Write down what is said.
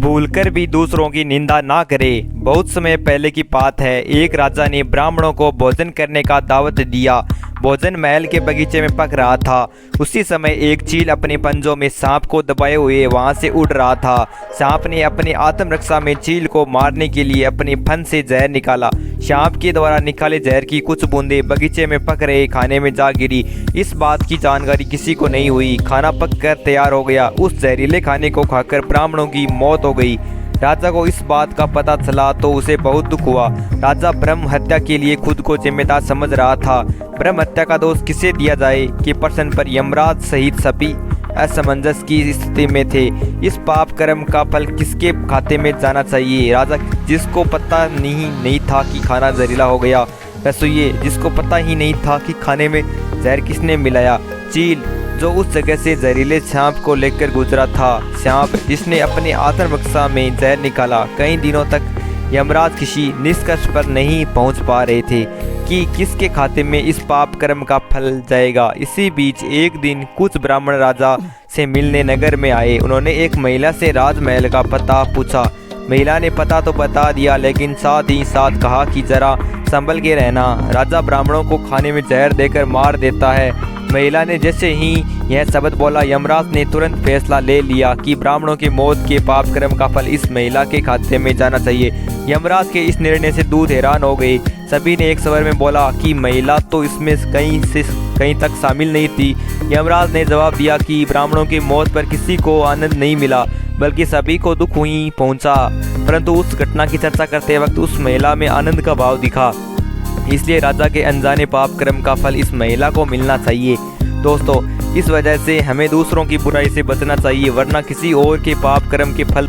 भूलकर भी दूसरों की निंदा ना करे। बहुत समय पहले की बात है, एक राजा ने ब्राह्मणों को भोजन करने का दावत दिया। भोजन महल के बगीचे में पक रहा था। उसी समय एक चील अपने पंजों में सांप को दबाए हुए वहां से उड़ रहा था। सांप ने अपनी आत्मरक्षा में चील को मारने के लिए अपने फन से जहर निकाला। सांप के द्वारा निकाले जहर की कुछ बूंदें बगीचे में पक रहे खाने में जा गिरी। इस बात की जानकारी किसी को नहीं हुई। खाना पककर तैयार हो गया। उस जहरीले खाने को खाकर ब्राह्मणों की मौत हो गई। राजा को इस बात का पता चला तो उसे बहुत दुख हुआ। राजा ब्रह्म हत्या के लिए खुद को जिम्मेदार समझ रहा था। ब्रह्म हत्या का दोष किसे दिया जाए कि प्रश्न पर यमराज सहित सभी असमंजस की स्थिति में थे। इस पाप कर्म का फल किसके खाते में जाना चाहिए? राजा जिसको पता नहीं था कि खाना जहरीला हो गया, वह सोइए जिसको पता ही नहीं था कि खाने में जहर किसने मिलाया। चील जो उस जगह से जहरीले सांप को लेकर गुजरा था। सांप जिसने अपने आत्मरक्षा में जहर निकाला। कई दिनों तक यमराज किसी निष्कर्ष पर नहीं पहुंच पा रहे थे कि किसके खाते में इस पाप कर्म का फल जाएगा। इसी बीच एक दिन कुछ ब्राह्मण राजा से मिलने नगर में आए। उन्होंने एक महिला से राजमहल का पता पूछा। महिला ने पता तो बता दिया, लेकिन साथ ही साथ कहा कि जरा संभल के रहना, राजा ब्राह्मणों को खाने में जहर देकर मार देता है। महिला ने जैसे ही यह शब्द बोला, यमराज ने तुरंत फैसला ले लिया कि ब्राह्मणों की मौत के पाप कर्म का फल इस महिला के खाते में जाना चाहिए। यमराज के इस निर्णय से दूत हैरान हो गए। सभी ने एक स्वर में बोला कि महिला तो इसमें कहीं तक शामिल नहीं थी। यमराज ने जवाब दिया कि ब्राह्मणों की मौत पर किसी को आनंद नहीं मिला, बल्कि सभी को दुख ही पहुंचा। परंतु उस घटना की चर्चा करते वक्त उस महिला में आनंद का भाव दिखा। इसलिए राजा के अनजाने पाप कर्म का फल इस महिला को मिलना चाहिए। दोस्तों, इस वजह से हमें दूसरों की बुराई से बचना चाहिए, वरना किसी और के पाप कर्म के फल